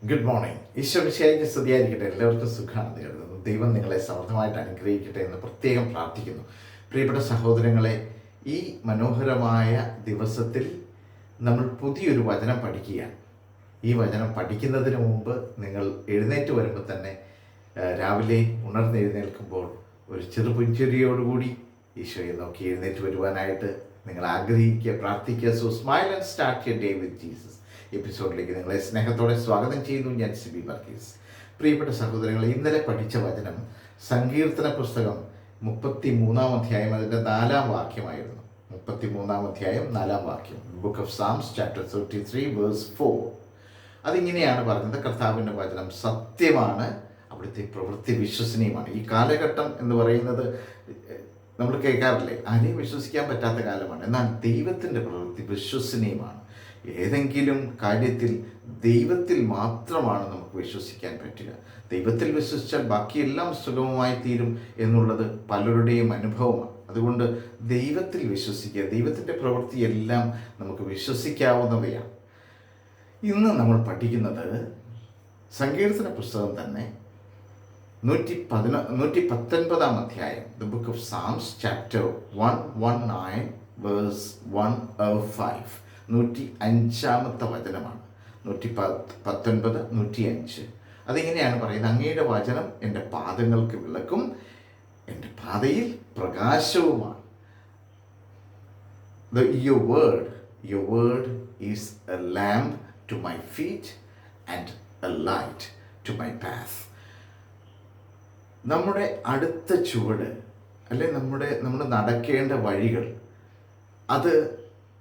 Good morning. ഈശ്വരശിയായിക്ക് സ്തുതിയായിരിക്കട്ടെ. എല്ലാവർക്കും സുഖമാണെന്ന് കരുതുന്നു. ദൈവം നിങ്ങളെ സമൃദ്ധമായിട്ട് അനുഗ്രഹിക്കട്ടെ എന്ന് പ്രത്യേകം പ്രാർത്ഥിക്കുന്നു. പ്രിയപ്പെട്ട സഹോദരങ്ങളെ, ഈ മനോഹരമായ ദിവസത്തിൽ നമ്മൾ പുതിയൊരു വചനം പഠിക്കുകയാണ്. ഈ വചനം പഠിക്കുന്നതിന് മുമ്പ് നിങ്ങൾ എഴുന്നേറ്റ് വരുമ്പോൾ തന്നെ രാവിലെ ഉണർന്നെഴുന്നേൽക്കുമ്പോൾ ഒരു ചെറുപുഞ്ചിരിയോടുകൂടി ഈശോയെ നോക്കി എഴുന്നേറ്റ് വരുവാനായിട്ട് നിങ്ങൾ ആഗ്രഹിക്കുക, പ്രാർത്ഥിക്കുക. So smile and start your day with Jesus എപ്പിസോഡിലേക്ക് നിങ്ങളെ സ്നേഹത്തോടെ സ്വാഗതം ചെയ്യുന്നു. ഞാൻ സിബി വർഗീസ്. പ്രിയപ്പെട്ട സഹോദരങ്ങളെ, ഇന്നലെ പഠിച്ച വചനം സങ്കീർത്തന പുസ്തകം 33-ാം അധ്യായം അതിൻ്റെ 4-ാം വാക്യമായിരുന്നു. 33-ാം അധ്യായം 4-ാം വാക്യം, book of Psalms chapter 33 verse 4. അതിങ്ങനെയാണ് പറഞ്ഞത്: കർത്താവിൻ്റെ വചനം സത്യമാണ്, അവിടുത്തെ പ്രവൃത്തി വിശ്വസനീയമാണ്. ഈ കാലഘട്ടം എന്ന് പറയുന്നത് നമ്മൾ കേൾക്കാറില്ലേ, ആരെയും വിശ്വസിക്കാൻ പറ്റാത്ത കാലമാണ്. എന്നാൽ ദൈവത്തിൻ്റെ പ്രവൃത്തി വിശ്വസനീയമാണ്. ഏതെങ്കിലും കാര്യത്തിൽ ദൈവത്തിൽ മാത്രമാണ് നമുക്ക് വിശ്വസിക്കാൻ പറ്റുക. ദൈവത്തിൽ വിശ്വസിച്ചാൽ ബാക്കിയെല്ലാം സുഗമമായി തീരും എന്നുള്ളത് പലരുടെയും അനുഭവമാണ്. അതുകൊണ്ട് ദൈവത്തിൽ വിശ്വസിക്കുക. ദൈവത്തിൻ്റെ പ്രവൃത്തിയെല്ലാം നമുക്ക് വിശ്വസിക്കാവുന്നവയാണ്. ഇന്ന് നമ്മൾ പഠിക്കുന്നത് സങ്കീർത്തന പുസ്തകം തന്നെ 119-ാം അധ്യായം, the book of Psalms chapter 119 verse 105. 105-ാമത്തെ വചനമാണ്. 119, 105. അതിങ്ങനെയാണ് പറയുന്നത്: അങ്ങയുടെ വചനം എൻ്റെ പാദങ്ങൾക്ക് വിളക്കും, എൻ്റെ പാതയിൽ പ്രകാശവുമാണ്. Your word is a lamp to my feet and a light to my path. നമ്മുടെ അടുത്ത ചുവട്, അല്ലെ നമ്മൾ നടക്കേണ്ട വഴികൾ, അത്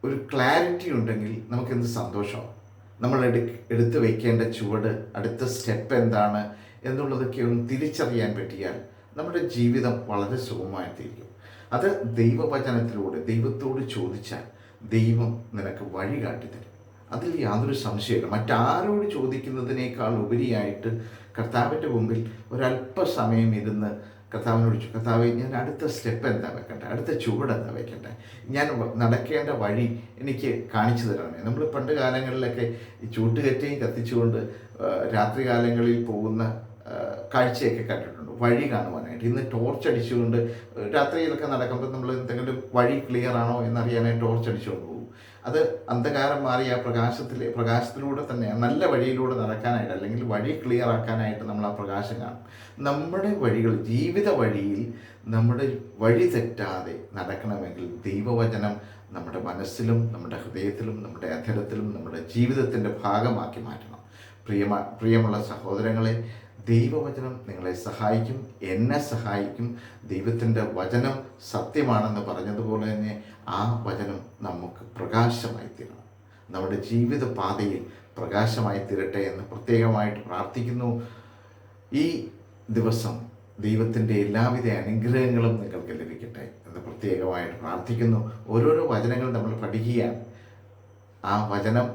ഒരു ക്ലാരിറ്റി ഉണ്ടെങ്കിൽ നമുക്കെന്ത് സന്തോഷമാണ്. നമ്മൾ എടുത്ത് വയ്ക്കേണ്ട ചുവട്, അടുത്ത സ്റ്റെപ്പ് എന്താണ് എന്നുള്ളതൊക്കെ ഒന്ന് തിരിച്ചറിയാൻ പറ്റിയാൽ നമ്മുടെ ജീവിതം വളരെ സുഗമമായിത്തീരും. അത് ദൈവവചനത്തിലൂടെ ദൈവത്തോട് ചോദിച്ചാൽ ദൈവം നിനക്ക് വഴി കാട്ടിത്തരും. അതിൽ യാതൊരു സംശയമില്ല. മറ്റാരോട് ചോദിക്കുന്നതിനേക്കാൾ ഉപരിയായിട്ട് കർത്താവിൻ്റെ മുമ്പിൽ ഒരല്പസമയം ഇരുന്ന് കർത്താവിനോട് ചോദിച്ചു: കർത്താവേ, ഞാൻ അടുത്ത സ്റ്റെപ്പ് എന്താ വെക്കട്ടെ, അടുത്ത ചുവട് എന്താ വെക്കട്ടെ, ഞാൻ നടക്കേണ്ട വഴി എനിക്ക് കാണിച്ചു തരണമേ. നമ്മൾ പണ്ട് കാലങ്ങളിലൊക്കെ ഈ ചൂട്ടുകറ്റയും കത്തിച്ചുകൊണ്ട് രാത്രി കാലങ്ങളിൽ പോകുന്ന കാഴ്ചയൊക്കെ കണ്ടിട്ടുണ്ട്, വഴി കാണുവാനായിട്ട്. ഇന്ന് ടോർച്ച് അടിച്ചുകൊണ്ട് രാത്രിയിലൊക്കെ നടക്കുമ്പോൾ നമ്മൾ എന്തെങ്കിലും വഴി ക്ലിയർ ആണോ എന്നറിയാനായിട്ട് ടോർച്ച് അടിച്ചുകൊണ്ട് പോകും. അത് അന്ധകാരം മാറി ആ പ്രകാശത്തിലൂടെ തന്നെ നല്ല വഴിയിലൂടെ നടക്കാനായിട്ട്, അല്ലെങ്കിൽ വഴി ക്ലിയർ ആക്കാനായിട്ട് നമ്മൾ ആ പ്രകാശം കാണും. നമ്മുടെ വഴികൾ, ജീവിത വഴിയിൽ നമ്മുടെ വഴി തെറ്റാതെ നടക്കണമെങ്കിൽ ദൈവവചനം നമ്മുടെ മനസ്സിലും നമ്മുടെ ഹൃദയത്തിലും നമ്മുടെ അധരത്തിലും നമ്മുടെ ജീവിതത്തിൻ്റെ ഭാഗമാക്കി മാറ്റണം. പ്രിയമുള്ള സഹോദരങ്ങളെ, ദൈവവചനം നിങ്ങളെ സഹായിക്കും, എന്നെ സഹായിക്കും. ദൈവത്തിൻ്റെ വചനം സത്യമാണെന്ന് പറഞ്ഞതുപോലെ തന്നെ ആ വചനം നമുക്ക് പ്രകാശമായി തീരണം. നമ്മുടെ ജീവിത പാതയിൽ പ്രകാശമായി തീരട്ടെ എന്ന് പ്രത്യേകമായിട്ട് പ്രാർത്ഥിക്കുന്നു. ഈ ദിവസം ദൈവത്തിൻ്റെ എല്ലാവിധ അനുഗ്രഹങ്ങളും നിങ്ങൾക്ക് ലഭിക്കട്ടെ എന്ന് പ്രത്യേകമായിട്ട് പ്രാർത്ഥിക്കുന്നു. ഓരോരോ വചനങ്ങൾ നമ്മൾ പഠിക്കുകയാണ്. ആ വചനം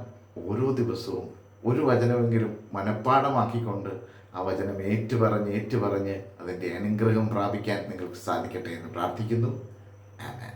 ഓരോ ദിവസവും ഒരു വചനമെങ്കിലും മനഃപ്പാഠമാക്കിക്കൊണ്ട് ആ വചനം ഏറ്റുപറഞ്ഞ് അതിൻ്റെ അനുഗ്രഹം പ്രാപിക്കാൻ നിങ്ങൾക്ക് സാധിക്കട്ടെ എന്ന് പ്രാർത്ഥിക്കുന്നു. ആമേൻ.